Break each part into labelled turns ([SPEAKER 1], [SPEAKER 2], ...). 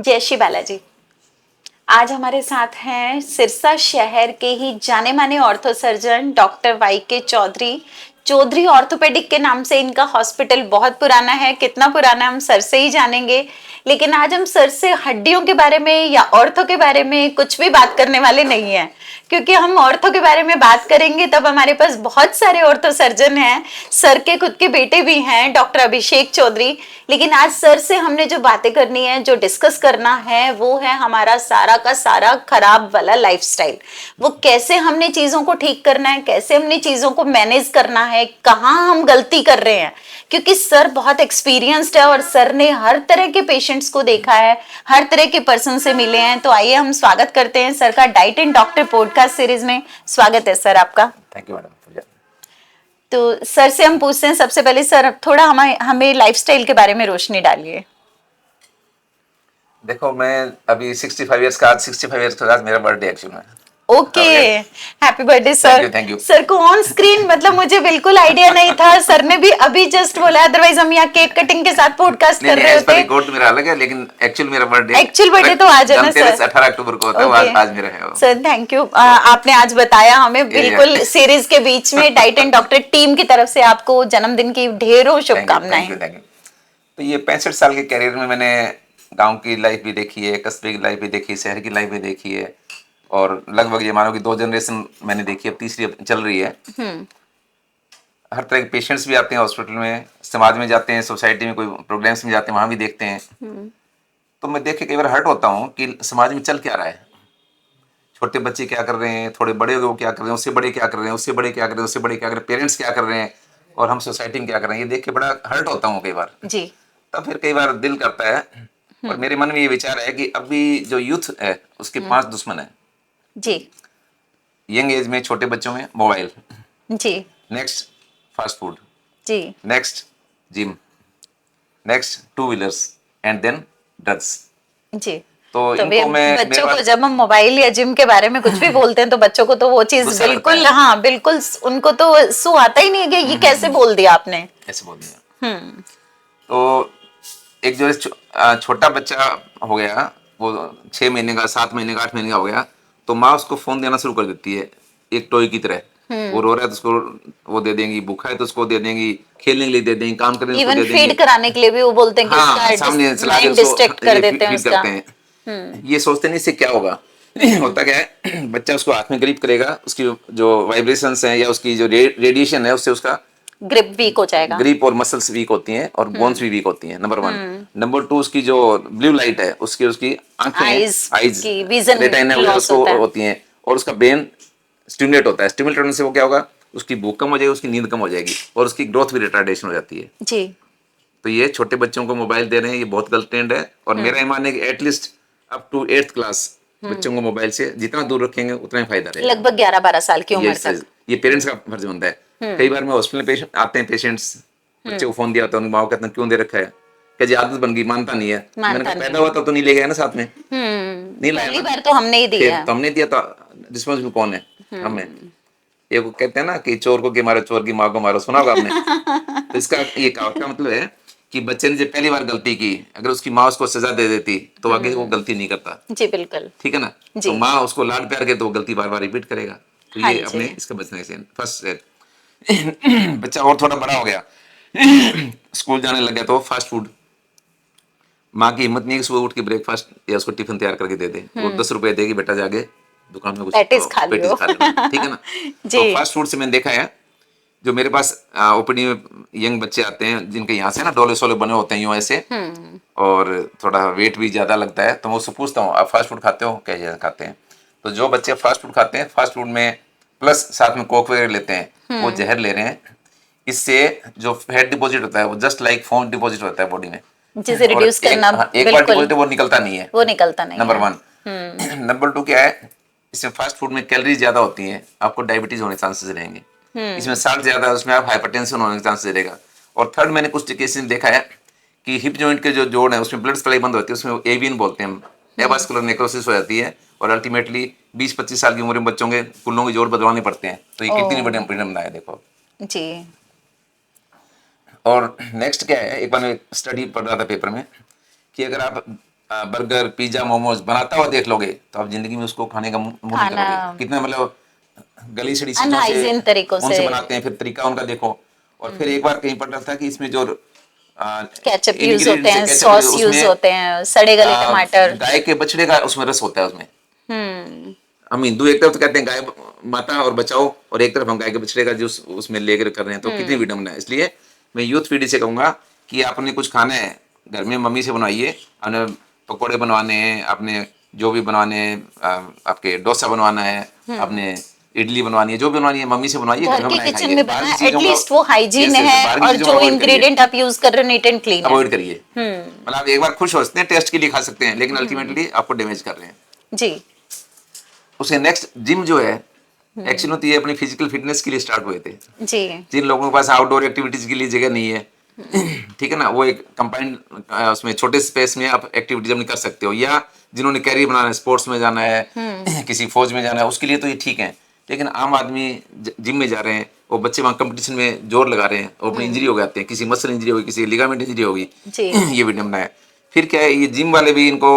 [SPEAKER 1] जय श्री बालाजी। आज हमारे साथ हैं सिरसा शहर के ही जाने माने ऑर्थो सर्जन डॉक्टर वाई के चौधरी। चौधरी ऑर्थोपेडिक के नाम से इनका हॉस्पिटल बहुत पुराना है। कितना पुराना हम सर से ही जानेंगे, लेकिन आज हम सर से हड्डियों के बारे में या ऑर्थो के बारे में कुछ भी बात करने वाले नहीं हैं, क्योंकि हम ऑर्थो के बारे में बात करेंगे तब हमारे पास बहुत सारे ऑर्थो सर्जन हैं। सर के खुद के बेटे भी हैं, डॉक्टर अभिषेक चौधरी। लेकिन आज सर से हमने जो बातें करनी है, जो डिस्कस करना है, वो है हमारा सारा का सारा खराब वाला लाइफस्टाइल। वो कैसे हमने चीजों को ठीक करना है, कैसे हमने चीजों को मैनेज करना है, कहाँ हम गलती कर रहे हैं। क्योंकि सर बहुत एक्सपीरियंस्ड है और सर ने हर तरह के पेशेंट्स को देखा है, हर तरह के पर्सन से मिले हैं। तो आइए हम स्वागत करते हैं सर का diet and doctor podcast series में। स्वागत है सर आपका।
[SPEAKER 2] Thank you madam.
[SPEAKER 1] तो सर से हम पूछते हैं, सबसे पहले सर थोड़ा हमें लाइफस्टाइल के बारे में रोशनी डालिए।
[SPEAKER 2] देखो, मैं अभी 65 इयर्स का, आज 65 इयर्स का आज मेरा बर्थडे एक्चुअली में।
[SPEAKER 1] Okay, happy birthday sir.
[SPEAKER 2] Thank you.
[SPEAKER 1] Sir को ऑन स्क्रीन मतलब मुझे बिल्कुल आइडिया नहीं था, सर ने भी अभी जस्ट बोला, अदरवाइज हम यहाँ केक कटिंग के साथ पॉडकास्ट कर रहे होते।
[SPEAKER 2] रिकॉर्ड तो मेरा अलग है, लेकिन एक्चुअल मेरा बर्थडे,
[SPEAKER 1] एक्चुअल बर्थडे तो आज है ना सर,
[SPEAKER 2] 18 अक्टूबर को होता है। आज मेरा है
[SPEAKER 1] सर। थैंक यू, आपने आज बताया हमें बिल्कुल सीरीज के बीच में। डाइट एंड डॉक्टर टीम की तरफ से आपको जन्मदिन की ढेरों शुभकामनाएं।
[SPEAKER 2] तो ये 65 साल के कैरियर में मैंने गांव की लाइफ भी देखी है, कस्बे की लाइफ भी देखी है, शहर की लाइफ भी देखी है, और लगभग ये मानो कि 2 जनरेशन मैंने देखी है, अब तीसरी अब चल रही है। हर तरह के पेशेंट्स भी आते हैं हॉस्पिटल में, समाज में जाते हैं, सोसाइटी में कोई प्रोग्राम्स में जाते हैं, वहां भी देखते हैं। तो मैं देख के कई बार हर्ट होता हूँ कि समाज में चल क्या रहा है। छोटे बच्चे क्या कर रहे हैं, थोड़े बड़े लोग क्या कर रहे हैं, उससे बड़े क्या कर रहे हैं, उससे बड़े क्या कर रहे हैं, उससे बड़े क्या कर रहे हैं, पेरेंट्स क्या कर रहे हैं, और हम सोसाइटी में क्या कर रहे हैं। ये देख के बड़ा हर्ट होता हूँ कई बार
[SPEAKER 1] जी।
[SPEAKER 2] तब फिर कई बार दिल करता है, और मेरे मन में ये विचार है कि अभी जो यूथ है उसके 5 दुश्मन है
[SPEAKER 1] जी।
[SPEAKER 2] यंग एज में, छोटे बच्चों में मोबाइल
[SPEAKER 1] जी।
[SPEAKER 2] नेक्स्ट फास्ट फूड
[SPEAKER 1] जी।
[SPEAKER 2] Next gym, next 2 wheelers, and then drugs.
[SPEAKER 1] जी।
[SPEAKER 2] तो
[SPEAKER 1] तो
[SPEAKER 2] इनको मैं
[SPEAKER 1] बच्चों को जब हम मोबाइल या जिम के बारे में कुछ भी बोलते हैं तो बच्चों को तो वो चीज बिल्कुल, हाँ बिल्कुल, उनको तो सू आता ही नहीं है कि ये कैसे बोल दिया आपने,
[SPEAKER 2] ऐसे बोल दिया। तो एक जो छोटा बच्चा हो गया, वो 6 महीने का, 7 महीने का, 8 महीने का हो गया, तो माँ उसको फोन देना शुरू कर देती है एक टॉय की तरह। वो रो रहा है तो उसको वो दे देंगी, भूखा है तो उसको दे देंगी, खेलने के लिए दे देंगी, काम करने के लिए दे देंगी,
[SPEAKER 1] फीड कराने के लिए भी वो बोलते हैं कि
[SPEAKER 2] हाँ, सामने चला के
[SPEAKER 1] डिस्ट्रैक्ट कर देते हैं
[SPEAKER 2] उसका, करते हैं। ये सोचते नहीं इससे क्या होगा। होता क्या है, बच्चा उसको हाथ में ग्रिप करेगा, उसकी जो वाइब्रेशंस हैं या उसकी जो रेडिएशन है उससे उसका
[SPEAKER 1] ग्रिप वीक हो जाएगा।
[SPEAKER 2] ग्रिप और मसल्स वीक होती हैं और बोन्स भी वीक होती हैं, नंबर 1। नंबर 2, उसकी जो ब्लू लाइट है उसकी आंखें, आईज
[SPEAKER 1] की विजन
[SPEAKER 2] रेटिना
[SPEAKER 1] लॉस
[SPEAKER 2] उसको होती हैं, और उसका ब्रेन स्टिमुलेट होता है। स्टिमुलेट होने से वो क्या होगा, उसकी भूख कम हो जाएगी, उसकी नींद कम हो जाएगी, और उसकी ग्रोथ भी रिटार्डेशन हो जाती है।
[SPEAKER 1] जी।
[SPEAKER 2] तो ये छोटे बच्चों को मोबाइल दे रहे हैं, ये बहुत गलत ट्रेंड है। और मेरा ये मानना है कि at least up to 8th class बच्चों को मोबाइल से जितना दूर रखेंगे उतना ही फायदा रहेगा।
[SPEAKER 1] लगभग 11-12 साल की उम्र तक।
[SPEAKER 2] ये पेरेंट्स का फर्ज बनता है। कई बार मैं हॉस्पिटल में आते हैं पेशेंट्स, बच्चे को फोन दिया होता है, उनकी माँ को कहते हैं क्यों दे रखा है, क्या जी आदत बन गई, मानता नहीं है। मैंने कहा पैदा हुआ तब तो नहीं ले गया ना साथ में, नहीं लाया,
[SPEAKER 1] पहली बार तो हमने ही दिया,
[SPEAKER 2] तो हमने दिया, तो रिस्पॉन्सिबल कौन है, हमें। ये कहते हैं ना कि चोर को मारो, चोर की माँ को मारो, सुना होगा आपने। तो इसका ये कहावत का मतलब है कि बच्चे ने जब पहली बार गलती की, अगर उसकी माँ उसको सजा दे देती तो आगे वो गलती नहीं करता।
[SPEAKER 1] जी बिल्कुल,
[SPEAKER 2] ठीक है ना। तो माँ उसको लाड प्यार करे तो वो गलती बार बार रिपीट करेगा। तो ये अपने इसका बचने से फर्स्ट बच्चा और थोड़ा बड़ा हो गया, स्कूल जाने लग गया, तो फास्ट फूड, माँ की हिम्मत नहीं है कि सुबह उठ के ब्रेकफास्ट या उसको टिफिन तैयार करके दे दे। वो 10 रुपए देगी, बेटा जाके दुकान में कुछ
[SPEAKER 1] पैटीज खा लो,
[SPEAKER 2] ठीक है ना। तो फास्ट फूड से मैंने देखा है, जो मेरे पास ओपीडी में यंग बच्चे आते हैं जिनके यहाँ से ना डोले सोले बने होते हैं यूं ऐसे, और थोड़ा वेट भी ज्यादा लगता है, तो मैं उससे पूछता हूँ आप फास्ट फूड खाते हो, क्या खाते हैं। तो जो बच्चे फास्ट फूड खाते हैं, फास्ट फूड में प्लस साथ में कोक वगैरह लेते हैं, वो जहर ले रहे हैं। इससे जो फैट डिपॉजिट होता है वो जस्ट लाइक फोम डिपॉजिट होता है बॉडी में, जिसे रिड्यूस करना, एक बार डिपॉजिट वो निकलता नहीं है,
[SPEAKER 1] वो निकलता नहीं,
[SPEAKER 2] नंबर 1। नंबर 2 क्या है, इसमें फास्ट फूड में कैलोरी ज्यादा होती है, आपको डायबिटीज होने के चांसेस रहेंगे। इसमें साल्ट ज्यादा है, उसमें आप हाइपरटेंशन होने के चांसेस रहेगा। और थर्ड, मैंने कुछ केसेस देखा है कि हिप जॉइंट के जो जोड़ है उसमें ब्लड सप्लाई बंद होती है, उसमें एवियन बोलते हैं हम, एवास्कुलर नेक्रोसिस हो जाती है, और अल्टीमेटली 20-25 साल की उम्र में बच्चों के कुल्लों के जोड़ बदलवाने पड़ते हैं। तो ये कितनी बड़ी परिणाम है देखो
[SPEAKER 1] जी।
[SPEAKER 2] और नेक्स्ट क्या है, एक बार मैं स्टडी पढ़ रहा था पेपर में कि अगर आप बर्गर पिज्जा मोमोज बनाता हुआ देख लोगे तो आप जिंदगी में उसको खाने का मुंह नहीं
[SPEAKER 1] खाना
[SPEAKER 2] करोगे। कितना मतलब गली सड़ी चीजों से
[SPEAKER 1] अनहाइजीन तरीकों से,
[SPEAKER 2] उनसे बनाते हैं, फिर तरीका उनका देखो। और फिर एक बार कहीं पढ़ रहा था कि इसमें जो
[SPEAKER 1] केचप यूज होते
[SPEAKER 2] इंग्रेडिएंट्स है
[SPEAKER 1] हैं,
[SPEAKER 2] केचप,
[SPEAKER 1] सॉस यूज
[SPEAKER 2] उसमें
[SPEAKER 1] होते हैं, सड़े गले टमाटर।
[SPEAKER 2] गाय के बछड़े का उसमें रस होता है उसमें।
[SPEAKER 1] हम्म।
[SPEAKER 2] हम हिंदू एक तरफ तो कहते हैं गाय माता और बचाओ, और एक तरफ हम गाय के बछड़े का जूस उसमें लेकर कर रहे हैं, तो कितनी विडम्बना है। इसलिए मैं यूथ पीढ़ी से कहूंगा कि आपने कुछ खाना है घर में मम्मी से बनवाइए। आपने पकोड़े बनवाने हैं, आपने जो भी बनवाने हैं, आपके डोसा बनवाना है, आपने इडली बनवानी है, जो भी बनवानी है मम्मी से बनवाइए, घर
[SPEAKER 1] घर
[SPEAKER 2] में
[SPEAKER 1] के
[SPEAKER 2] बनाए
[SPEAKER 1] किचन
[SPEAKER 2] खाइए।
[SPEAKER 1] में
[SPEAKER 2] बाहर
[SPEAKER 1] बना,
[SPEAKER 2] की चीजों का
[SPEAKER 1] एटलीस्ट वो हाइजीन
[SPEAKER 2] यस
[SPEAKER 1] है,
[SPEAKER 2] बाहर की
[SPEAKER 1] और
[SPEAKER 2] चीजों को
[SPEAKER 1] जो
[SPEAKER 2] अवॉइड करिए,
[SPEAKER 1] इंग्रेडिएंट आप यूज कर रहे हो नीट एंड क्लीन है।
[SPEAKER 2] अवॉइड करिए। मतलब आप एक बार खुश हो सकते हैं, टेस्ट के लिए खा सकते हैं, लेकिन अल्टीमेटली आपको डैमेज कर रहे हैं।
[SPEAKER 1] जी।
[SPEAKER 2] उसके नेक्स्ट जिम जो है एक्चुअली तो ये अपनी फिजिकल फिटनेस के लिए स्टार्ट हुए थे।
[SPEAKER 1] जी।
[SPEAKER 2] जिन लोगों के पास आउटडोर एक्टिविटीज के लिए जगह नहीं है, ठीक है ना, वो एक कंपाइंड उसमें छोटे स्पेस में आप एक्टिविटीज अपनी कर सकते हो, या जिन्होंने कैरियर बनाना है, स्पोर्ट्स में जाना है, किसी फौज में जाना है, उसके लिए तो ये ठीक है। लेकिन आम आदमी जिम में जा रहे हैं, वो बच्चे वहाँ कंपटीशन में जोर लगा रहे हैं, वो अपनी इंजरी हो जाते हैं, किसी मसल इंजरी होगी, किसी लिगामेंट इंजरी होगी।
[SPEAKER 1] जी।
[SPEAKER 2] ये विडम्बना है। फिर क्या है, ये जिम वाले भी इनको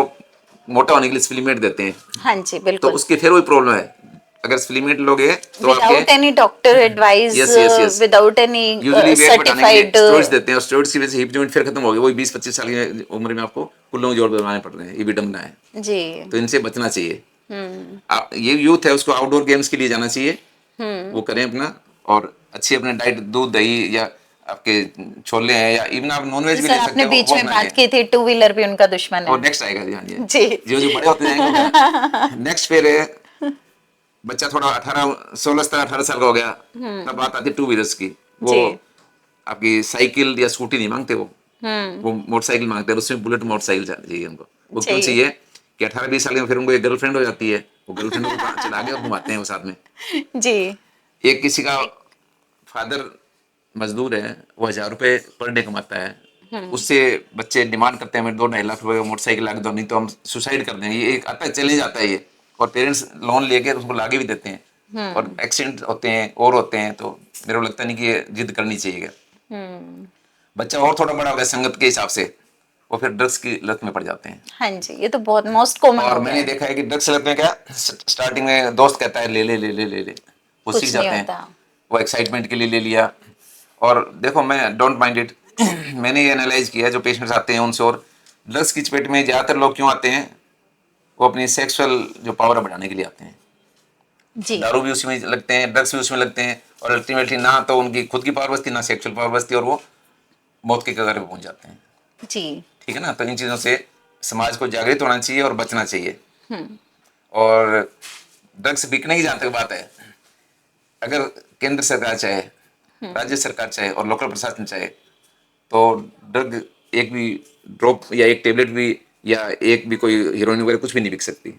[SPEAKER 2] मोटा होने के लिए सप्लीमेंट देते हैं,
[SPEAKER 1] हाँ जी,
[SPEAKER 2] तो
[SPEAKER 1] बिल्कुल।
[SPEAKER 2] उसके फिर वही प्रॉब्लम है। अगर सप्लीमेंट लोगे तो आपके
[SPEAKER 1] without any doctor advice,
[SPEAKER 2] yes yes yes
[SPEAKER 1] without any
[SPEAKER 2] usually weight बढ़ाने के लिए
[SPEAKER 1] सर्टिफाइड।
[SPEAKER 2] स्टेरॉइड्स देते हैं, और स्टेरॉइड्स की वजह से हिप जॉइंट फिर खत्म हो गए। वही 20-25 साल की उम्र में आपको कुल्लों के जोड़ बनवाने पड़ रहे हैं। ये विडम्बना है,
[SPEAKER 1] जी।
[SPEAKER 2] तो इनसे बचना चाहिए। आप ये यूथ है उसको आउटडोर गेम्स के लिए जाना चाहिए, वो करें अपना, और अच्छी अपने डाइट, दूध दही या आपके छोले हैं, या इवन आप नॉनवेज भी
[SPEAKER 1] सर
[SPEAKER 2] ले सकते
[SPEAKER 1] आपने
[SPEAKER 2] हो,
[SPEAKER 1] बीच
[SPEAKER 2] वो
[SPEAKER 1] में
[SPEAKER 2] अपना
[SPEAKER 1] बात की थी 2 व्हीलर भी उनका दुश्मन
[SPEAKER 2] और
[SPEAKER 1] है।
[SPEAKER 2] नेक्स्ट आएगा जी। हाँ जी,
[SPEAKER 1] जी।
[SPEAKER 2] जो जो बड़े होते जाएंगे नेक्स्ट फिर बच्चा थोड़ा 18 साल का हो गया, तब बात आती है टू व्हीलर्स की। वो
[SPEAKER 1] जी।
[SPEAKER 2] आपकी साइकिल या स्कूटी नहीं मांगते, वो मोटरसाइकिल मांगते हैं, और उसमें बुलेट मोटरसाइकिल चाहिए उनको। वो क्यों
[SPEAKER 1] चाहिए।
[SPEAKER 2] चाहिए कि 18-20 साल में फिर उनको एक गर्लफ्रेंड हो जाती है, वो गर्लफ्रेंड को चला के और घुमाते हैं वो साथ में।
[SPEAKER 1] जी।
[SPEAKER 2] एक किसी का फादर मजदूर है, वो 1000 रुपए पर डे कमाता है, उससे बच्चे डिमांड करते हैं हमें 2-2.5 लाख रुपए का मोटरसाइकिल ला के दो, नहीं तो हम सुसाइड कर देंगे। ये एक आता है, चले जाता है ये, और पेरेंट्स लोन लेके उसको लागे भी देते हैं, और एक्सीडेंट होते हैं और होते हैं। तो मेरे को लगता नहीं कि ये जिद करनी चाहिए। बच्चा और थोड़ा बड़ा हो गया संगत के हिसाब से, वो फिर ड्रग्स की लत में पड़ जाते हैं।
[SPEAKER 1] हाँ जी, ये तो बहुत मोस्ट कॉमन
[SPEAKER 2] और
[SPEAKER 1] हो गया
[SPEAKER 2] मैंने
[SPEAKER 1] है।
[SPEAKER 2] देखा है कि ड्रग्स लत में क्या, स्टार्टिंग में दोस्त कहता है ले ले ले ले ले ले, वो सीख
[SPEAKER 1] कुछ नहीं
[SPEAKER 2] जाते
[SPEAKER 1] होता।
[SPEAKER 2] हैं, वो एक्साइटमेंट के लिए ले लिया। और देखो मैं डोंट माइंड इट मैंने ये एनालाइज किया है, जो पेशेंट्स आते हैं उनसे, और ड्रग्स की चपेट में ज़्यादातर लोग क्यों आते हैं, वो अपनी सेक्सुअल जो पावर है बढ़ाने के लिए आते हैं।
[SPEAKER 1] जी।
[SPEAKER 2] दारू भी उसी में लगते हैं, ड्रग्स भी उसमें लगते हैं, और अल्टीमेटली ना तो उनकी खुद की पावर बचती, ना सेक्सुअल पावर बचती, और वो मौत के कगार पे पहुंच जाते हैं।
[SPEAKER 1] जी।
[SPEAKER 2] ठीक है ना, तो इन चीज़ों से समाज को जागृत होना चाहिए और बचना चाहिए। और ड्रग्स बिकने की जहाँ तक बात है, अगर केंद्र सरकार चाहे, राज्य सरकार चाहे, और लोकल प्रशासन चाहे, तो ड्रग एक भी ड्रॉप या एक टेबलेट भी या एक भी कोई हीरोइन वगैरह कुछ भी नहीं बिक सकती।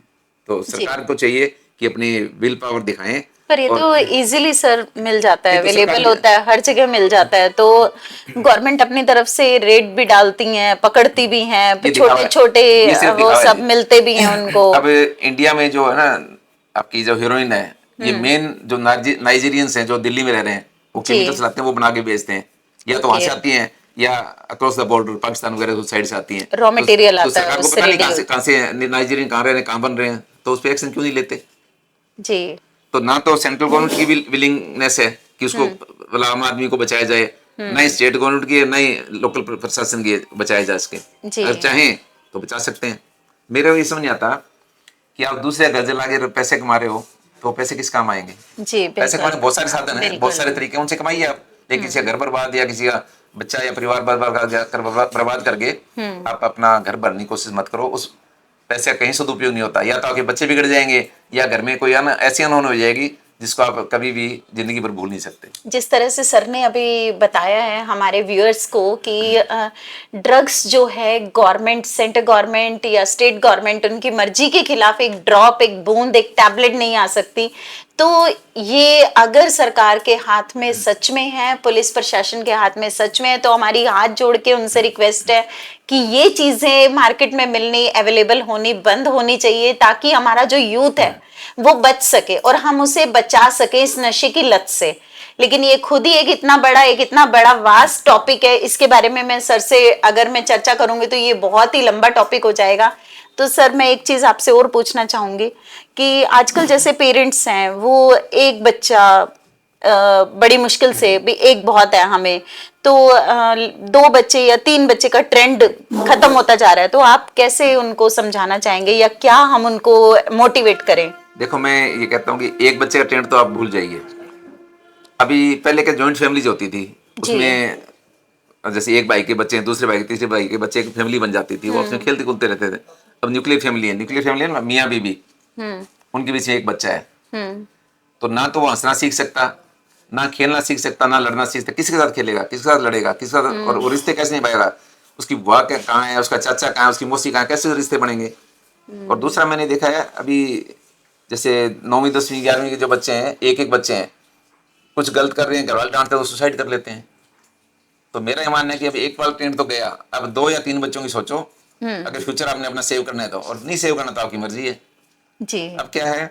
[SPEAKER 2] तो
[SPEAKER 1] जी।
[SPEAKER 2] सरकार को चाहिए कि अपनी विल पावर दिखाएं।
[SPEAKER 1] पर ये
[SPEAKER 2] और
[SPEAKER 1] तो इजीली सर मिल जाता है,
[SPEAKER 2] ये तो सरकार
[SPEAKER 1] अवेलेबल
[SPEAKER 2] भी-
[SPEAKER 1] होता है, हर जगह मिल जाता है। तो गवर्नमेंट अपनी तरफ से रेट भी डालती हैं, पकड़ती भी हैं,
[SPEAKER 2] ये दिखावा
[SPEAKER 1] छोटे
[SPEAKER 2] है।
[SPEAKER 1] छोटे
[SPEAKER 2] ये सिर्फ
[SPEAKER 1] वो
[SPEAKER 2] दिखावा है
[SPEAKER 1] सब
[SPEAKER 2] जी।
[SPEAKER 1] मिलते भी हैं उनको।
[SPEAKER 2] अब इंडिया में जो है ना, आपकी जो हीरोइन है, ये मेन जो नाइजीरियंस हैं जो दिल्ली में रह रहे हैं, वो
[SPEAKER 1] जी।
[SPEAKER 2] केमिकल्स लाते हैं, वो बना के बेचते हैं, या तो वहां से
[SPEAKER 1] ओके।
[SPEAKER 2] आती हैं, या अक्रॉस द बॉर्डर पाकिस्तान वगैरह साइड से आती हैं।
[SPEAKER 1] रॉ मटेरियल
[SPEAKER 2] तो
[SPEAKER 1] आता है,
[SPEAKER 2] सरकार को
[SPEAKER 1] उससे
[SPEAKER 2] पता नहीं
[SPEAKER 1] रेडी
[SPEAKER 2] कहाँ से नाइजीरियन कहाँ रह रहे हैं, कहाँ बन रहे हैं, तो उस पर एक्शन क्यों नहीं लेते।
[SPEAKER 1] जी।
[SPEAKER 2] तो ना तो सेंट्रल गवर्नमेंट की भी विलिंगनेस है कि उसको मतलब आम आदमी को बचाया जाए, ना ही स्टेट गवर्नमेंट की है, ना ही लोकल प्रशासन की बचाया जा सके।
[SPEAKER 1] जी।
[SPEAKER 2] अगर चाहें तो बचा सकते हैं। मेरे को ये समझ नहीं आता कि आप दूसरे घर जला के पैसे कमा रहे हो, तो पैसे किस काम आएंगे।
[SPEAKER 1] जी
[SPEAKER 2] पैसे
[SPEAKER 1] बिल्कुल।
[SPEAKER 2] कमाने के बहुत सारे साधन हैं,
[SPEAKER 1] बिल्कुल।
[SPEAKER 2] बहुत सारे तरीके, उनसे कमाइए आप। लेकिन किसी का घर बर्बाद या किसी का बच्चा या परिवार बर्बाद करके आप अपना घर भरने की कोशिश मत करो। उस पैसे का कहीं सदुपयोग नहीं होता। या तो आपके बच्चे बिगड़ जाएंगे, या घर में कोई ऐसी अनहोनी हो जाएगी जिसको आप कभी भी जिंदगी भर भूल नहीं सकते।
[SPEAKER 1] जिस तरह से सर ने अभी बताया है हमारे व्यूअर्स को कि ड्रग्स जो है गवर्नमेंट, सेंट्रल गवर्नमेंट या स्टेट गवर्नमेंट, उनकी मर्जी के खिलाफ एक ड्रॉप, एक बूंद, एक टैबलेट नहीं आ सकती। तो ये अगर सरकार के हाथ में सच में है, पुलिस प्रशासन के हाथ में सच में है, तो हमारी हाथ जोड़ के उनसे रिक्वेस्ट है कि ये चीजें मार्केट में मिलनी, अवेलेबल होनी बंद होनी चाहिए, ताकि हमारा जो यूथ है वो बच सके और हम उसे बचा सके इस नशे की लत से। लेकिन ये खुद ही एक इतना बड़ा वास्ट टॉपिक है। इसके बारे में मैं सर से अगर मैं चर्चा करूंगी तो ये बहुत ही लंबा टॉपिक हो जाएगा। तो सर मैं एक चीज आपसे और पूछना चाहूंगी कि आजकल जैसे पेरेंट्स हैं वो एक बच्चा बड़ी मुश्किल से भी एक बहुत है हमें, तो 2 बच्चे या 3 बच्चे का ट्रेंड खत्म होता जा रहा है, तो आप कैसे उनको समझाना चाहेंगे या क्या हम उनको मोटिवेट करें?
[SPEAKER 2] देखो मैं ये कहता हूँ कि एक बच्चे का ट्रेंड तो आप भूल जाइए। अभी पहले क्या जॉइंट फैमिलीज होती थी,
[SPEAKER 1] जी।
[SPEAKER 2] उसमें जैसे एक भाई के बच्चे हैं, दूसरे भाई के, तीसरे भाई के बच्चे, एक फैमिली बन जाती थी, वो उसमें खेलते कूदते रहते थे। अब न्यूक्लियर फैमिली है, न्यूक्लियर फैमिली है ना, मियाँ बीबी,
[SPEAKER 1] हम्म।
[SPEAKER 2] उनके बीच में एक बच्चा है।
[SPEAKER 1] हम्म।
[SPEAKER 2] तो ना तो वो हंसना सीख सकता, ना खेलना सीख सकता, ना लड़ना सीख सकता। किसके साथ खेलेगा, किसके साथ लड़ेगा, किसके साथ, और वो रिश्ते कैसे निभाएगा? उसकी बुआ कहाँ है, उसका चाचा कहाँ है, उसकी मौसी कहाँ है, कैसे रिश्ते बनेंगे? और दूसरा मैंने देखा है अभी, जैसे 9वीं 10वीं 11वीं के जो बच्चे हैं, एक एक बच्चे हैं, कुछ गलत कर रहे हैं, घर वाले डांटते हैं तो सुसाइड कर लेते हैं। तो मेरा ये मानना है कि अब एक बार ट्रेंड तो गया, अब 2 या 3 बच्चों की सोचो। अगर फ्यूचर आपने अपना सेव करना है तो, और नहीं सेव करना तो आपकी मर्जी है।
[SPEAKER 1] जी।
[SPEAKER 2] अब क्या है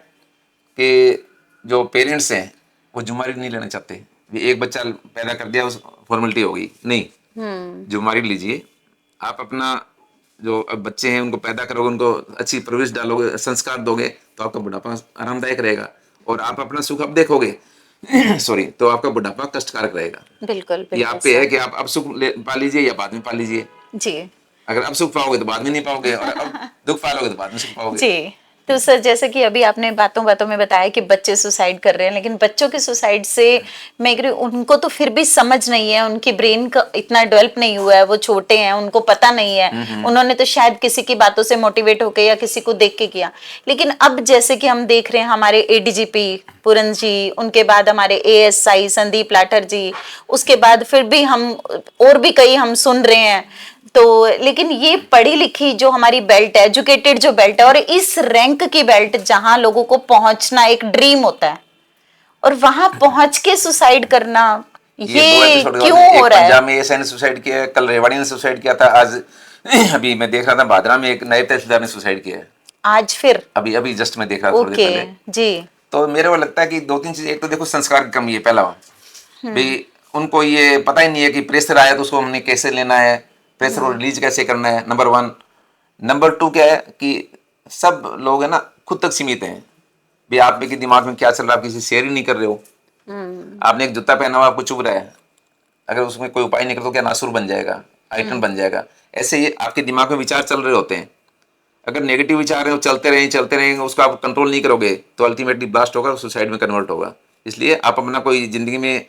[SPEAKER 2] कि जो पेरेंट्स हैं वो जिम्मेदारी नहीं लेना चाहते। ये एक बच्चा पैदा कर दिया, उस फॉर्मेलिटी हो गई, नहीं, जिम्मेदारी लीजिए। आप अपना जो अब बच्चे हैं उनको पैदा करोगे, उनको अच्छी परवरिश डालोगे, संस्कार दोगे, तो आपका बुढ़ापा आरामदायक रहेगा। और आप अपना सुख अब देखोगे सॉरी, तो आपका बुढ़ापा कष्टकारक रहेगा।
[SPEAKER 1] बिल्कुल
[SPEAKER 2] ये
[SPEAKER 1] बिल्कुल
[SPEAKER 2] आप पे है
[SPEAKER 1] सर।
[SPEAKER 2] कि आप अब सुख पा लीजिए या बाद में पा लीजिए।
[SPEAKER 1] जी।
[SPEAKER 2] अगर अब सुख पाओगे तो बाद में नहीं पाओगे, और अब दुख पालोगे तो बाद में सुख पाओगे।
[SPEAKER 1] जी। तो सर जैसे कि अभी आपने बातों बातों में बताया कि बच्चे सुसाइड कर रहे हैं, लेकिन बच्चों के सुसाइड से मैं कह रही हूँ उनको तो फिर भी समझ नहीं है, उनकी ब्रेन का इतना डेवलप नहीं हुआ है, वो छोटे हैं, उनको पता नहीं है। उन्होंने तो शायद किसी की बातों से मोटिवेट होकर या किसी को देख के किया। लेकिन अब जैसे कि हम देख रहे हैं हमारे एडीजीपी पूरन जी, उनके बाद हमारे एएसआई संदीप लाठर जी, उसके बाद फिर भी हम और भी कई हम सुन रहे हैं। तो लेकिन ये पढ़ी लिखी जो हमारी बेल्ट है, एजुकेटेड जो बेल्ट है, और इस रैंक की बेल्ट जहां लोगों को पहुंचना एक ड्रीम होता है, और वहां पहुंच के सुसाइड करना,
[SPEAKER 2] ये 2 एपिसोड के बाद
[SPEAKER 1] क्यों
[SPEAKER 2] में
[SPEAKER 1] हो
[SPEAKER 2] एक
[SPEAKER 1] रहा है?
[SPEAKER 2] पंजाब में एएसआई ने सुसाइड किया है, कल रेवाड़ी ने सुसाइड किया था, आज अभी मैं देख रहा था भादरा में एक नए तहसीलदार ने सुसाइड किया है।
[SPEAKER 1] आज फिर?
[SPEAKER 2] अभी अभी जस्ट मैं देख रहा था थोड़ी देर
[SPEAKER 1] ओके।
[SPEAKER 2] पहले।
[SPEAKER 1] जी।
[SPEAKER 2] तो मेरे को लगता है कि 2 3 चीजें, एक तो देखो संस्कार की कमी है, पहला भाई उनको ये पता ही नहीं है कि प्रेशर आया तो उसको हमने कैसे लेना है, प्रेशर को रिलीज कैसे करना है, नंबर 1। नंबर 2 क्या है कि सब लोग है ना खुद तक सीमित हैं। भी आप के दिमाग में क्या चल रहा है, आप किसी से शेयर ही नहीं कर रहे हो। आपने एक जूता पहना हुआ, आपको चुभ रहा है, अगर उसमें कोई उपाय नहीं करते तो क्या नासुर बन जाएगा, आइटन बन जाएगा। ऐसे ही आपके दिमाग में विचार चल रहे होते हैं, अगर नेगेटिव विचार है वो चलते रहेंगे, उसको आप कंट्रोल नहीं करोगे तो अल्टीमेटली ब्लास्ट होगा, सुसाइड में कन्वर्ट होगा। इसलिए आप अपना कोई जिंदगी में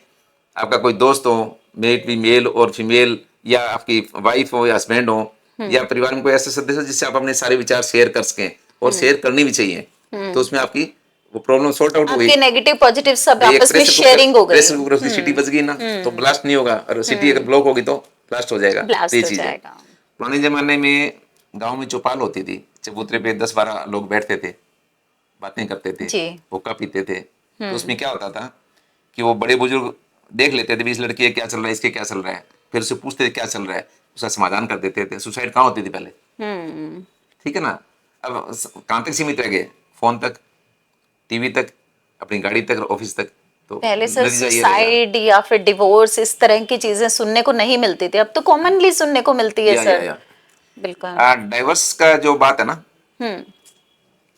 [SPEAKER 2] आपका कोई दोस्त हो, मे बी मेल और फीमेल, या आपकी वाइफ हो या हस्बैंड हो, या परिवार में कोई ऐसा सदस्य हो जिससे आप अपने सारे विचार शेयर कर सकें, और शेयर करनी भी चाहिए, तो उसमें आपकी वो प्रॉब्लम सॉर्ट आउट हो गई।
[SPEAKER 1] आपके नेगेटिव पॉजिटिव सब
[SPEAKER 2] भाई एक
[SPEAKER 1] आपस में शेयरिंग हो गई,
[SPEAKER 2] प्रेशर कुकर उसकी सीटी बच गई ना, तो ब्लास्ट नहीं होगा, और सीटी अगर ब्लॉक होगी तो ब्लास्ट हो जाएगा। तो ये
[SPEAKER 1] ब्लास्ट हो
[SPEAKER 2] चीज है।
[SPEAKER 1] जाएगा।
[SPEAKER 2] पुराने जमाने में गांव में चौपाल होती थी, चबूतरे पे 10 12 लोग बैठते थे, बातें करते थे,
[SPEAKER 1] जी।
[SPEAKER 2] हुक्का पीते थे। तो उसमें क्या होता था कि वो बड़े बुजुर्ग देख लेते थे भी इस लड़की के क्या चल रहा है, इसके क्या चल रहा है, फिर उससे पूछते थे क्या चल रहा है, उसका समाधान कर देते थे। सुसाइड कहाँ होती थी पहले, ठीक है ना। अब कहाँ तक सीमित रह गए, फोन तक, टीवी तक, अपनी गाड़ी तक, ऑफिस तक। तो
[SPEAKER 1] पहले सर
[SPEAKER 2] नतीजा ये रहेगा।
[SPEAKER 1] सुसाइड या फिर डिवोर्स इस तरह की चीजें सुनने को नहीं मिलती थी, अब तो कॉमनली सुनने को मिलती है सर।
[SPEAKER 2] या
[SPEAKER 1] बिल्कुल।
[SPEAKER 2] डाइवर्स का जो बात है ना,
[SPEAKER 1] हम्म।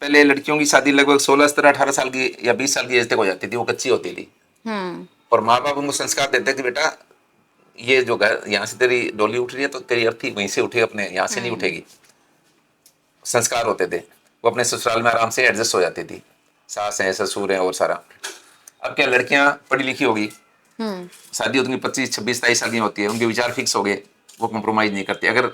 [SPEAKER 2] पहले लड़कियों की शादी लगभग 16 17 18 साल की या 20 साल की एज तक हो जाती थी, वो कच्ची होती थी।
[SPEAKER 1] हम्म।
[SPEAKER 2] और माँ बाप उनको संस्कार देते कि बेटा ये जो घर यहाँ से तेरी डोली उठ रही है तो तेरी अर्थी वहीं से उठेगी, अपने यहाँ से नहीं उठेगी। संस्कार होते थे, वो अपने ससुराल में आराम से एडजस्ट हो जाती थी, सास है ससुर है और सारा। अब क्या लड़कियां पढ़ी लिखी होगी, शादी होती 25 26 27 साल की होती है, उनके विचार फिक्स हो गए, वो कॉम्प्रोमाइज नहीं करती। अगर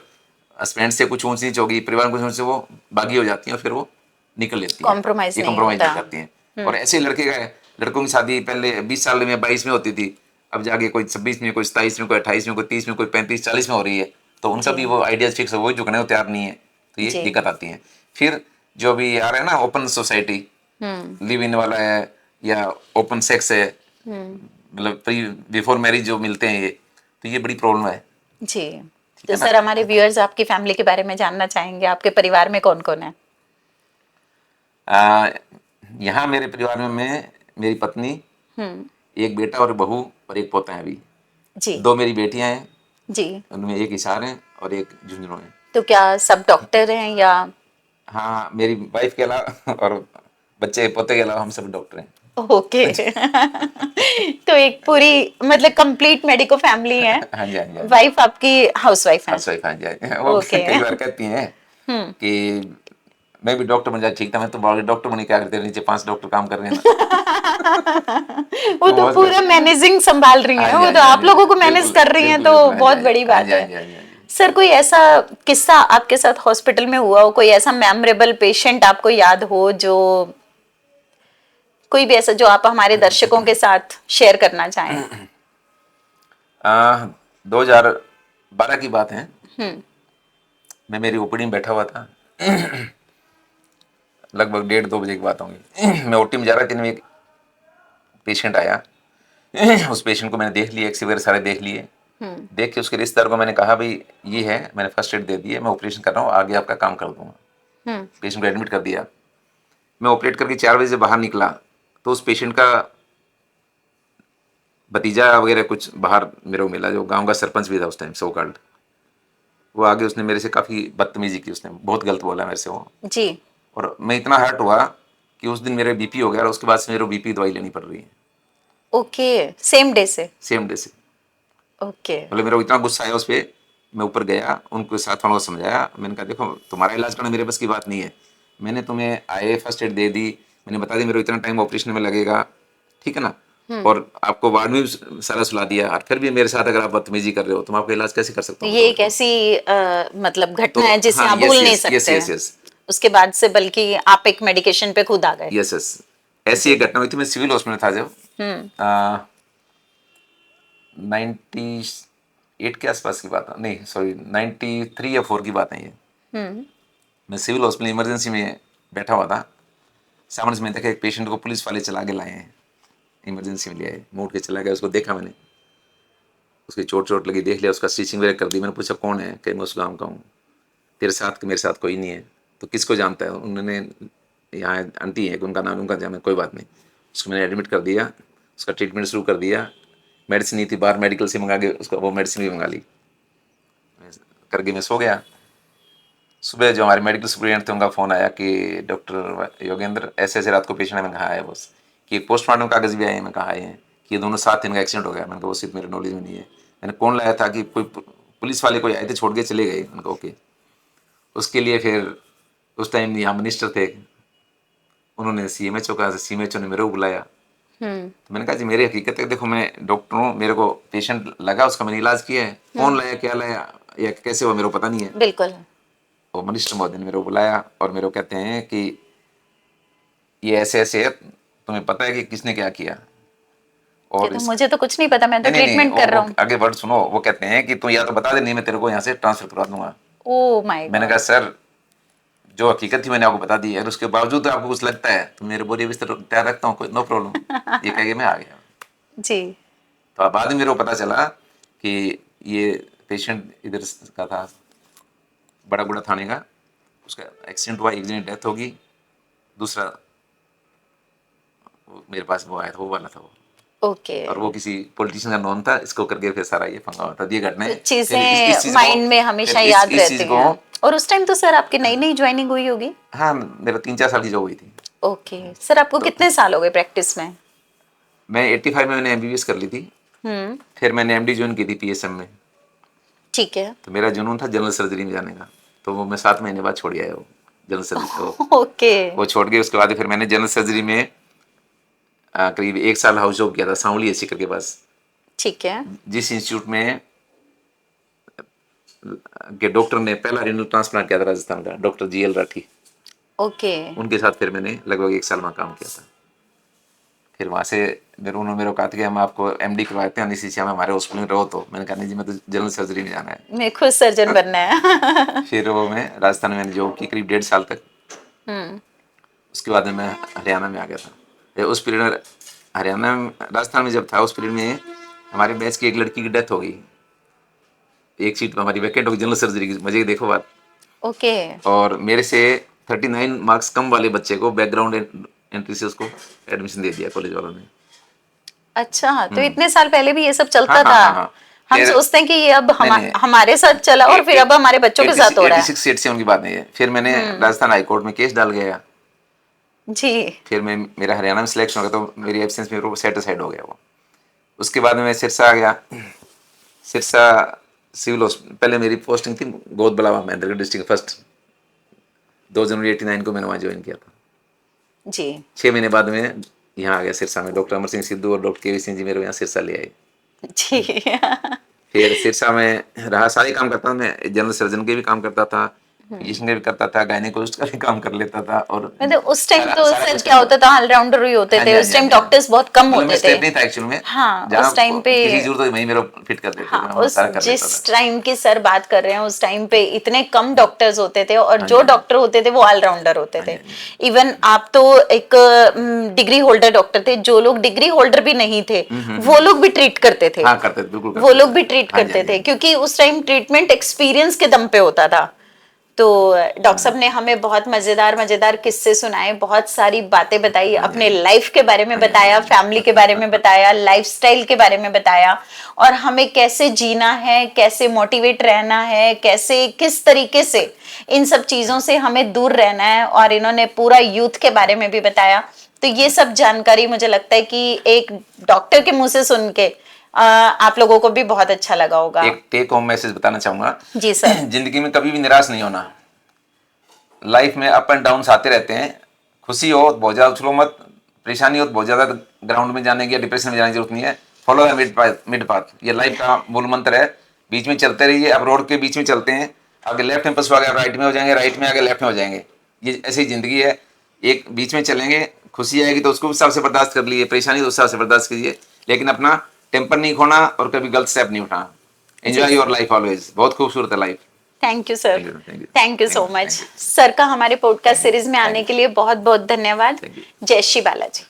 [SPEAKER 2] हस्बैंड से कुछ ऊंच नीच होगी, परिवार में कुछ ऊंच, से वो बागी हो जाती हैं और फिर वो निकल लेती हैं,
[SPEAKER 1] कॉम्प्रोमाइज
[SPEAKER 2] ये
[SPEAKER 1] नहीं
[SPEAKER 2] कॉम्प्रोमाइज
[SPEAKER 1] होता।
[SPEAKER 2] नहीं करती हैं। और ऐसे लड़के का है, लड़कों की शादी पहले 20 साल में 22 में होती थी, अब जाके कोई 26 में, कोई 27 में, कोई 28 में, कोई 30 में, कोई 35 40 में हो रही है। तो उनका
[SPEAKER 1] जी।
[SPEAKER 2] भी वो आइडियाज फिक्स है, वो झुकने को तैयार नहीं है, तो ये
[SPEAKER 1] जी।
[SPEAKER 2] दिक्कत आती है। फिर जो भी आ रहा है ना ओपन सोसाइटी, लिव इन वाला है या ओपन सेक्स है, मतलब प्री बिफोर मैरिज जो मिलते हैं ये, तो ये बड़ी प्रॉब्लम है।
[SPEAKER 1] जी।
[SPEAKER 2] ठीक
[SPEAKER 1] तो
[SPEAKER 2] है ना।
[SPEAKER 1] सर हमारे व्यूअर्स आपकी फैमिली के बारे में जानना चाहेंगे, आपके परिवार में कौन कौन है?
[SPEAKER 2] यहाँ मेरे परिवार में मैं, मेरी पत्नी, एक बेटा और बहू और एक पोता है अभी।
[SPEAKER 1] जी
[SPEAKER 2] 2 मेरी बेटियां हैं,
[SPEAKER 1] जी।
[SPEAKER 2] उनमें एक हिसार है और एक झुंझुनू है।
[SPEAKER 1] तो क्या सब डॉक्टर हैं या?
[SPEAKER 2] हाँ, मेरी वाइफ के अलावा और बच्चे पोते के अलावा हम सब डॉक्टर हैं।
[SPEAKER 1] ओके। तो एक पूरी मतलब कंप्लीट मेडिको फैमिली है।
[SPEAKER 2] हाँ जी, हाँ जी, हाँ जी।
[SPEAKER 1] वाइफ आपकी हाउस वाइफ है?
[SPEAKER 2] हाउस वाइफ, हाँ जी, हाँ जी। वो
[SPEAKER 1] ओके।
[SPEAKER 2] कई बार कहती हैं कि मैं भी डॉक्टर बन जाए, ठीक था, मैं तो डॉक्टर बनी, क्या करते हैं, नीचे 5 डॉक्टर काम कर रहे हैं ना।
[SPEAKER 1] वो
[SPEAKER 2] तो
[SPEAKER 1] तो
[SPEAKER 2] बहुत
[SPEAKER 1] पूरा मैनेजिंग संभाल रही
[SPEAKER 2] हाँ
[SPEAKER 1] हैं,
[SPEAKER 2] जी,
[SPEAKER 1] वो
[SPEAKER 2] हाँ
[SPEAKER 1] तो
[SPEAKER 2] जी, हाँ
[SPEAKER 1] आप
[SPEAKER 2] जी,
[SPEAKER 1] लोगों को मैनेज
[SPEAKER 2] बिल्कुल,
[SPEAKER 1] कर रही हैं,
[SPEAKER 2] बिल्कुल,
[SPEAKER 1] तो
[SPEAKER 2] बिल्कुल, हाँ जी,
[SPEAKER 1] बहुत
[SPEAKER 2] हाँ जी,
[SPEAKER 1] बड़ी
[SPEAKER 2] हाँ
[SPEAKER 1] बात
[SPEAKER 2] जी, हाँ
[SPEAKER 1] है।
[SPEAKER 2] जी, हाँ जी, हाँ जी।
[SPEAKER 1] सर कोई ऐसा किस्सा आपके साथ हॉस्पिटल में हुआ हो, कोई ऐसा मेमोरेबल पेशेंट आपको याद हो, जो कोई भी ऐसा जो आप हमारे दर्शकों के साथ शेयर करना चाहें?
[SPEAKER 2] 2012 की बात है,
[SPEAKER 1] हम्म।
[SPEAKER 2] मैं मेरी ओपीडी में बैठा हुआ था। लगभग 1:30-2 बजे की बात होंगी। मैं ओटी में जा रहा था, एक पेशेंट आया। उस पेशेंट को मैंने देख लिया, एक्स वगैरह सारे देख लिए। देख के उसके रिश्तेदार को मैंने कहा, भाई ये है, मैंने फर्स्ट एड दे दी है, मैं ऑपरेशन कर रहा हूँ, आगे आपका काम कर दूंगा। पेशेंट को एडमिट कर दिया। मैं ऑपरेट करके 4 बजे से बाहर निकला, तो उस पेशेंट का भतीजा वगैरह कुछ बाहर मेरे को मिला, जो गांव का सरपंच भी था उस टाइम, सो कॉल्ड। वो आगे उसने मेरे से काफ़ी बदतमीजी की, उसने बहुत गलत बोला मेरे से वो।
[SPEAKER 1] जी।
[SPEAKER 2] और मैं इतना हर्ट हुआ कि उस दिन मेरे बीपी हो गया, और उसके बाद से मेरे को बीपी दवाई लेनी पड़ रही है,
[SPEAKER 1] ओके। सेम डे से?
[SPEAKER 2] सेम डे से।
[SPEAKER 1] ओके।
[SPEAKER 2] मतलब मेरा को इतना गुस्सा आया उस पर। मैं ऊपर गया, उनको साथ वालों को समझाया, मैंने कहा देखो तुम्हारा इलाज करना मेरे बस की बात नहीं है, मैंने तुम्हें आए फर्स्ट एड दे दी, मैंने बता दी मेरे को इतना टाइम ऑपरेशन में लगेगा, ठीक है ना, और आपको वार्ड में भी सारा सुला दिया, और फिर भी मेरे साथ अगर आप बदतमीजी कर रहे हो तो मैं आपका इलाज कैसे कर सकता हूँ,
[SPEAKER 1] ये
[SPEAKER 2] बताओ
[SPEAKER 1] एक
[SPEAKER 2] मेरे को।
[SPEAKER 1] ऐसी मतलब
[SPEAKER 2] तो
[SPEAKER 1] घटना है जिसे
[SPEAKER 2] हाँ,
[SPEAKER 1] आप
[SPEAKER 2] यस
[SPEAKER 1] भूल नहीं
[SPEAKER 2] यस यस
[SPEAKER 1] सकते।
[SPEAKER 2] यस यस
[SPEAKER 1] उसके बाद से बल्कि आप एक मेडिकेशन पे खुद आ गए।
[SPEAKER 2] Yes yes. ऐसी
[SPEAKER 1] जी।
[SPEAKER 2] एक घटना हुई थी, मैं सिविल हॉस्पिटल था जब, 98 के आसपास की बात है, नहीं सॉरी 93 या 4 की बात है ये। मैं सिविल हॉस्पिटल इमरजेंसी में बैठा हुआ था, सामने से मैंने देखा एक पेशेंट को पुलिस वाले चला के लाए हैं, इमरजेंसी में ले आए, मैं उठ के चला गया, उसको देखा मैंने, उसकी चोट चोट लगी, देख लिया, उसका स्टिचिंग वगैरह कर दी। मैंने पूछा कौन है, कहीं मैं उस गाँव का हूँ। तेरे साथ कि मेरे साथ कोई नहीं है। तो किसको जानता है, उन्होंने यहाँ आंटी है उनका नाम, उनका जाना, कोई बात नहीं। उसको मैंने एडमिट कर दिया, उसका ट्रीटमेंट शुरू कर दिया। मेडिसिन नहीं थी, बाहर मेडिकल से मंगा के उसका वो मेडिसिन भी मंगा ली करके मैं सो गया। सुबह जो हमारे मेडिकल सुपरिटेंडेंट थे, उनका फ़ोन आया कि डॉक्टर योगेंद्र ऐसे ऐसे रात को पेशेंट है। मैंने कहा है बस, कि पोस्टमार्टम कागज़ भी आए हैं। मैं कहा आए हैं कि ये दोनों साथ, इनका एक्सीडेंट हो गया। मैंने कहा वो सिर्फ मेरे नॉलेज में नहीं है। मैंने कौन लाया था, कि कोई पुलिस वाले कोई आए थे, छोड़ के चले गए। मैंने कहा ओके। उसके लिए फिर उस टाइम यहाँ मिनिस्टर थे, उन्होंने CMHO कहा, CMHO ने मेरे को बुलाया। तो मैंने कहा जी मेरी हकीकत है, देखो मैं डॉक्टर हूँ, मेरे को पेशेंट लगा, उसका मैंने इलाज किया है, कौन लाया क्या लाया या कैसे हुआ मेरे को पता नहीं है।
[SPEAKER 1] बिल्कुल।
[SPEAKER 2] वो मिनिस्टर महोदय ने मेरे को बुलाया और मेरे को कहते हैं कि ये ऐसे ऐसे है, तुम्हें पता है कि किसने क्या किया। और
[SPEAKER 1] तो मुझे तो कुछ नहीं पता, मैं तो
[SPEAKER 2] नहीं नहीं नहीं,
[SPEAKER 1] ट्रीटमेंट कर रहा
[SPEAKER 2] वो
[SPEAKER 1] हूँ।
[SPEAKER 2] आगे वर्ड सुनो। वो कहते हैं कि तू या तो बता दे, नहीं मैं तेरे को यहाँ से ट्रांसफर करवा दूंगा।
[SPEAKER 1] ओ माय
[SPEAKER 2] मैंने
[SPEAKER 1] गॉड।
[SPEAKER 2] कहा सर जो हकीकत थी मैंने आपको बता दी है, अगर उसके बावजूद आपको कुछ लगता है तो मेरे बोरिए बिस्तर तैयार रखता हूँ, कोई नो प्रॉब्लम। ये कह के मैं आ गया।
[SPEAKER 1] जी।
[SPEAKER 2] तो बाद में मेरे को पता चला कि ये पेशेंट इधर का था, बड़ा गुड़ा थाने का, उसका एक्सीडेंट हुआ, एक जन की डेथ होगी, दूसरा मेरे पास वो आया था, वो वाला था वो।
[SPEAKER 1] ओके।
[SPEAKER 2] और वो किसी पॉलिटिशियन का नॉन था, इसको करके फिर सारा ये पंगा हुआ था। ये घटनाएं
[SPEAKER 1] तो
[SPEAKER 2] फिर इस
[SPEAKER 1] चीजें
[SPEAKER 2] चीज़ को,
[SPEAKER 1] माइंड में
[SPEAKER 2] फिर
[SPEAKER 1] हमेशा याद
[SPEAKER 2] इस चीज़
[SPEAKER 1] रहती
[SPEAKER 2] को,
[SPEAKER 1] हैं। और उस टाइम तो सर आपकी नई नई ज्वाइनिंग हुई होगी?
[SPEAKER 2] हाँ मेरा 3-4 साल की जॉब हुई थी।
[SPEAKER 1] ओके। सर आपको
[SPEAKER 2] तो
[SPEAKER 1] कितने साल हो गए प्रैक्टिस में?
[SPEAKER 2] मैं 85 में मैंने MBBS कर ली थी। फिर मैंने MD ज्वाइन की थी PSM में।
[SPEAKER 1] ठीक है।
[SPEAKER 2] तो मेरा जुनून था जनरल सर्जरी में जाने का, तो वो मैं 7 महीने बाद छोड़ गया वो जनरल सर्जरी को।
[SPEAKER 1] ओके।
[SPEAKER 2] वो छोड़ गए, उसके बाद फिर मैंने जनरल सर्जरी में करीब 1 साल हाउस जॉब किया था, सांवली एसी करके पास,
[SPEAKER 1] ठीक है।
[SPEAKER 2] जिस इंस्टीट्यूट में के डॉक्टर ने पहला रीनल ट्रांसप्लांट किया था राजस्थान का, डॉक्टर GL राठी।
[SPEAKER 1] ओके।
[SPEAKER 2] उनके साथ फिर मैंने लगभग 1 साल वहाँ काम किया था। फिर वहाँ से उन्होंने मेरे को कहा था कि हम आपको MD करवाते हैं अनिस्थिसिया में, हमारे हॉस्पिटल में रहो। तो मैंने कहा नहीं जी, मैं तो जनरल सर्जरी में जाना है।
[SPEAKER 1] मैं खुद सर्जन बनना है।
[SPEAKER 2] फिर वो मैं राजस्थान में मैंने जॉब की करीब 1.5 साल तक। उसके बाद में मैं हरियाणा में आ गया था। उस पीरियड में हरियाणा में, राजस्थान में जब था, उस पीरियड में हमारे बैच की एक लड़की की डेथ हो गई, एक सीट हमारी वैकेंट हो गई जनरल सर्जरी की। मजे की देखो बात।
[SPEAKER 1] ओके।
[SPEAKER 2] और मेरे से 39 मार्क्स कम वाले बच्चे को बैकग्राउंड एंट्री से उसको एडमिशन दे दिया कॉलेज वालों ने।
[SPEAKER 1] अच्छा, तो इतने साल पहले भी ये सब चलता
[SPEAKER 2] हाँ, हाँ,
[SPEAKER 1] था।
[SPEAKER 2] हाँ, हाँ।
[SPEAKER 1] हम
[SPEAKER 2] फिर
[SPEAKER 1] सोचते हैं कि ये अब
[SPEAKER 2] नहीं, नहीं।
[SPEAKER 1] हमारे साथ चला और फिर अब हमारे बच्चों के साथ हो रहा है।
[SPEAKER 2] 86 87 की बात नहीं है। फिर मैंने राजस्थान हाई कोर्ट में केस डाल गया।
[SPEAKER 1] जी।
[SPEAKER 2] फिर मैं मेरा हरियाणा में सिलेक्शन हो गया तो मेरी एब्सेंस में वो सेटिस्फाइड हो गया वो। उसके बाद में मैं सिरसा आ गया। सिरसा सिविल पहले मेरी पोस्टिंग थी गोद बलावा महेंद्रगढ़ डिस्ट्रिक्ट फर्स्ट। 2 जनवरी 89 को मैंने वहाँ ज्वाइन किया था।
[SPEAKER 1] जी।
[SPEAKER 2] 6 महीने बाद में यहाँ आ गया सिरसा में। डॉक्टर अमर सिंह सिद्धू और डॉक्टर के वी सिंह जी मेरे को यहाँ सिरसा ले आए।
[SPEAKER 1] जी।
[SPEAKER 2] फिर सिरसा में रहा, सारे काम करता था मैं। जनरल सर्जन के भी काम करता था, फिजिशियन के भी करता था, गायनेकोलॉजिस्ट का भी काम कर लेता था और
[SPEAKER 1] मतलब उस टाइम
[SPEAKER 2] सारा
[SPEAKER 1] तो
[SPEAKER 2] सारा
[SPEAKER 1] सच
[SPEAKER 2] कुछ
[SPEAKER 1] क्या
[SPEAKER 2] करता
[SPEAKER 1] होता
[SPEAKER 2] था।
[SPEAKER 1] था, ऑलराउंडर ही होते
[SPEAKER 2] हाँ
[SPEAKER 1] थे
[SPEAKER 2] जी, हाँ
[SPEAKER 1] उस
[SPEAKER 2] जी, हाँ
[SPEAKER 1] टाइम,
[SPEAKER 2] जी, हाँ जी।
[SPEAKER 1] डॉक्टर्स बहुत कम
[SPEAKER 2] मतलब मैं
[SPEAKER 1] होते थे।
[SPEAKER 2] स्टेप नहीं था एक्चुअल में।
[SPEAKER 1] हाँ,
[SPEAKER 2] जहाँ
[SPEAKER 1] उस टाइम पे।
[SPEAKER 2] किसी जरूरत होती वहीं मेरे को फिट कर देते
[SPEAKER 1] हाँ,
[SPEAKER 2] थे, मैं
[SPEAKER 1] उस
[SPEAKER 2] सारा कर लेता
[SPEAKER 1] जिस
[SPEAKER 2] था।
[SPEAKER 1] टाइम की सर बात कर रहे हैं उस टाइम पे इतने कम डॉक्टर्स होते थे और
[SPEAKER 2] हाँ
[SPEAKER 1] जो
[SPEAKER 2] जी, हाँ जी।
[SPEAKER 1] डॉक्टर होते थे वो ऑलराउंडर होते
[SPEAKER 2] हाँ जी,
[SPEAKER 1] थे।
[SPEAKER 2] हाँ जी।
[SPEAKER 1] इवन आप तो एक डिग्री होल्डर डॉक्टर थे, जो लोग डिग्री होल्डर भी नहीं थे वो लोग भी ट्रीट करते थे।
[SPEAKER 2] हाँ करते थे, बिल्कुल
[SPEAKER 1] वो
[SPEAKER 2] करते
[SPEAKER 1] लोग
[SPEAKER 2] थे।
[SPEAKER 1] भी ट्रीट
[SPEAKER 2] हाँ जी, हाँ
[SPEAKER 1] करते
[SPEAKER 2] जी,
[SPEAKER 1] थे
[SPEAKER 2] हाँ जी।
[SPEAKER 1] क्योंकि उस टाइम ट्रीटमेंट एक्सपीरियंस के दम पे होता था। तो डॉक्टर साहब ने हमें बहुत मजेदार मजेदार किस्से सुनाए, बहुत सारी बातें बताई,
[SPEAKER 2] हाँ जी, हाँ
[SPEAKER 1] अपने
[SPEAKER 2] जी।
[SPEAKER 1] लाइफ के बारे में
[SPEAKER 2] हाँ जी, हाँ जी,
[SPEAKER 1] बताया,
[SPEAKER 2] हाँ जी।
[SPEAKER 1] फैमिली के बारे में बताया, लाइफस्टाइल के बारे में बताया और हमें कैसे जीना है, कैसे मोटिवेट रहना है, कैसे किस तरीके से इन सब चीजों से हमें दूर रहना है। और इन्होंने पूरा यूथ के बारे में भी बताया। तो ये सब जानकारी मुझे लगता है कि एक डॉक्टर के मुंह से सुन के आप लोगों को भी बहुत अच्छा लगा होगा।
[SPEAKER 2] एक टेक होम मैसेज बताना चाहूंगा।
[SPEAKER 1] जी सर।
[SPEAKER 2] जिंदगी में कभी भी निराश नहीं होना। लाइफ में अप एंड डाउन आते रहते हैं। खुशी हो तो बहुत ज्यादा उछलो मत, परेशानी हो तो बहुत ज्यादा ग्राउंड में जाने की या डिप्रेशन में जाने की जरूरत नहीं है। फॉलो द मिड पाथ, ये लाइफ का मूल मंत्र है। बीच में चलते रहिए। अब रोड के बीच में चलते हैं, आगे लेफ्ट में पसवा गए राइट में हो जाएंगे, राइट में आगे लेफ्ट में हो जाएंगे। ये ऐसी जिंदगी है। एक बीच में चलेंगे, खुशी आएगी तो उसको उस हिसाब से बर्दाश्त कर लीजिए, परेशानी तो उस हिसाब से बर्दाश्त कीजिए, लेकिन अपना टेम्पर नहीं खोना और कभी गलत स्टेप नहीं उठाना।
[SPEAKER 1] जी
[SPEAKER 2] एंजॉय योर लाइफ ऑलवेज। बहुत खूबसूरत है life.
[SPEAKER 1] Thank you sir.
[SPEAKER 2] Thank you, thank you,
[SPEAKER 1] thank you so
[SPEAKER 2] thank you,
[SPEAKER 1] much
[SPEAKER 2] thank you,
[SPEAKER 1] sir का हमारे पॉडकास्ट सीरीज में
[SPEAKER 2] थैंक
[SPEAKER 1] आने
[SPEAKER 2] यू,
[SPEAKER 1] के लिए बहुत बहुत धन्यवाद।
[SPEAKER 2] Thank you.
[SPEAKER 1] जय श्री बालाजी।